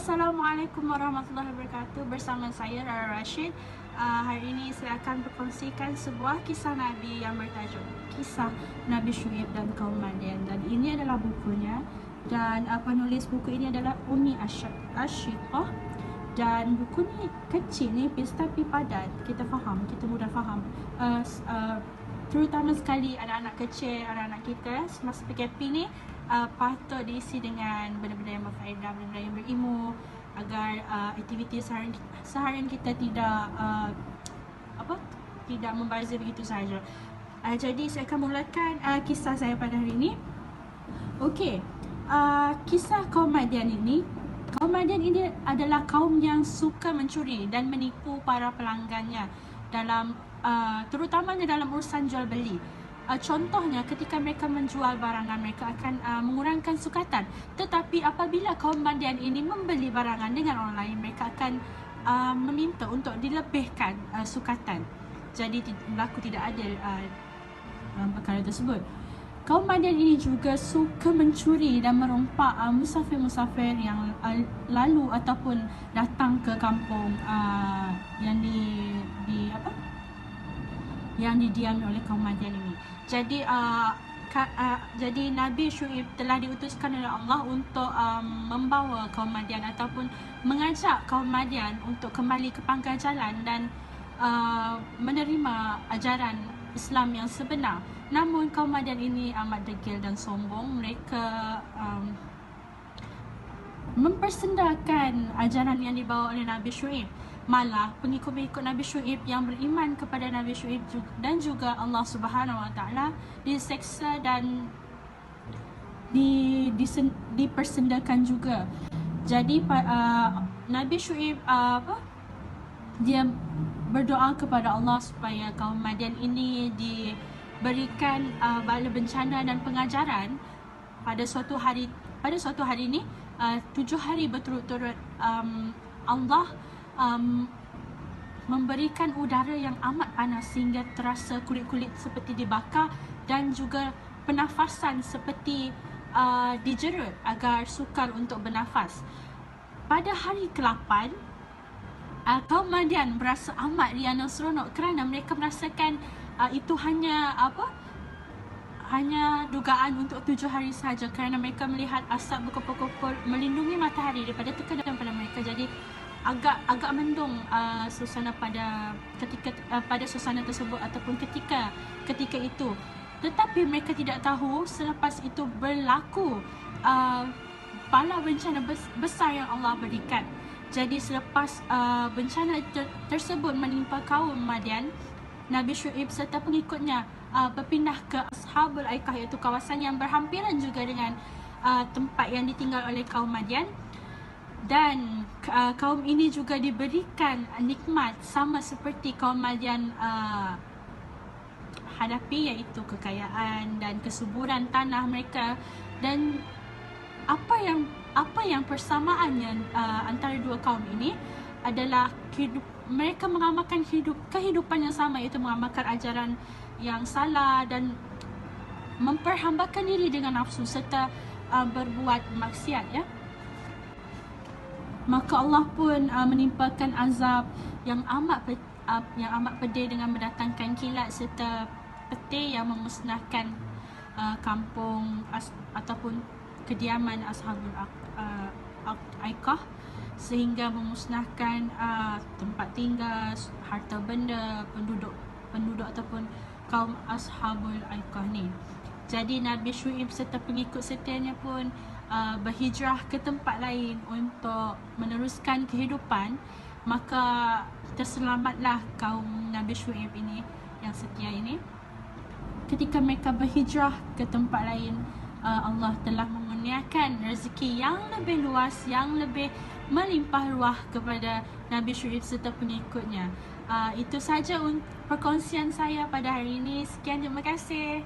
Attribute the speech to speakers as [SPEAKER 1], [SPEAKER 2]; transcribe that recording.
[SPEAKER 1] Assalamualaikum warahmatullahi wabarakatuh. Bersama saya Rara Rashid. Hari ini saya akan berkongsikan sebuah kisah Nabi yang bertajuk Kisah Nabi Syuaib dan kaum Madian. Dan ini adalah bukunya. Dan penulis buku ini adalah Umi Ashiqah. Dan buku ni kecil, nipis tapi padat. Kita mudah faham. Terutama sekali anak-anak kecil, anak-anak kita semasa PKP ni patut diisi dengan benda-benda yang berfaedah, benda-benda yang berilmu, agar aktiviti seharian kita tidak tidak membazir begitu sahaja. Jadi saya akan mulakan kisah saya pada hari ini. Okey, kisah kaum Madian ini. Kaum Madian ini adalah kaum yang suka mencuri dan menipu para pelanggannya dalam terutamanya dalam urusan jual beli. Contohnya ketika mereka menjual barangan, mereka akan mengurangkan sukatan. Tetapi apabila kaum Madian ini membeli barangan dengan orang lain, mereka akan meminta untuk dilebihkan sukatan. Jadi berlaku tidak adil perkara tersebut. Kaum Madian ini juga suka mencuri dan merompak musafir-musafir yang lalu ataupun datang ke kampung yang didiami oleh kaum Madian ini. Jadi Nabi Syuaib telah diutuskan oleh Allah untuk membawa kaum Madian ataupun mengajak kaum Madian untuk kembali ke pangkal jalan dan menerima ajaran Islam yang sebenar. Namun kaum Madian ini amat degil dan sombong. Mereka mempersendakan ajaran yang dibawa oleh Nabi Syuaib. Malah pengikut-pengikut Nabi Syuaib yang beriman kepada Nabi Syuaib dan juga Allah Subhanahu Wa Taala diseksa dan dipersendakan juga. Jadi Nabi Syuaib dia berdoa kepada Allah supaya kaum Madian ini diberikan bala bencana dan pengajaran pada suatu hari ini. 7 hari berturut-turut Allah memberikan udara yang amat panas sehingga terasa kulit-kulit seperti dibakar dan juga pernafasan seperti dijerut agar sukar untuk bernafas. Pada hari ke-8, kaum Madian berasa amat riang dan seronok kerana mereka merasakan itu hanya dugaan untuk 7 hari sahaja, kerana mereka melihat asap berkumpul-kumpul melindungi matahari daripada tekanan pada mereka. Jadi agak mendung suasana pada suasana tersebut ataupun ketika itu. Tetapi mereka tidak tahu selepas itu berlaku bala bencana besar yang Allah berikan. Jadi selepas bencana tersebut menimpa kaum Madian, Nabi Syuaib serta pengikutnya berpindah ke Ashabul Aikah, iaitu kawasan yang berhampiran juga dengan tempat yang ditinggal oleh kaum Madian. Dan kaum ini juga diberikan nikmat sama seperti kaum Madian hadapi, iaitu kekayaan dan kesuburan tanah mereka. Dan apa yang persamaannya antara dua kaum ini adalah mereka mengamalkan kehidupan yang sama, iaitu mengamalkan ajaran yang salah dan memperhambakan diri dengan nafsu serta berbuat maksiat, ya. Maka Allah pun menimpakan azab yang amat pedih dengan mendatangkan kilat serta petir yang memusnahkan kampung ataupun kediaman Ashabul Aikah, sehingga memusnahkan tempat tinggal, harta benda penduduk ataupun kaum Ashabul Aikah ni. Jadi Nabi Syuaib serta pengikut setianya pun berhijrah ke tempat lain untuk meneruskan kehidupan. Maka terselamatlah kaum Nabi Syuaib ini yang setia ini. Ketika mereka berhijrah ke tempat lain, Allah telah mengurniakan rezeki yang lebih luas, yang lebih melimpah ruah kepada Nabi Syuaib serta pengikutnya. Itu saja perkongsian saya pada hari ini. Sekian, terima kasih.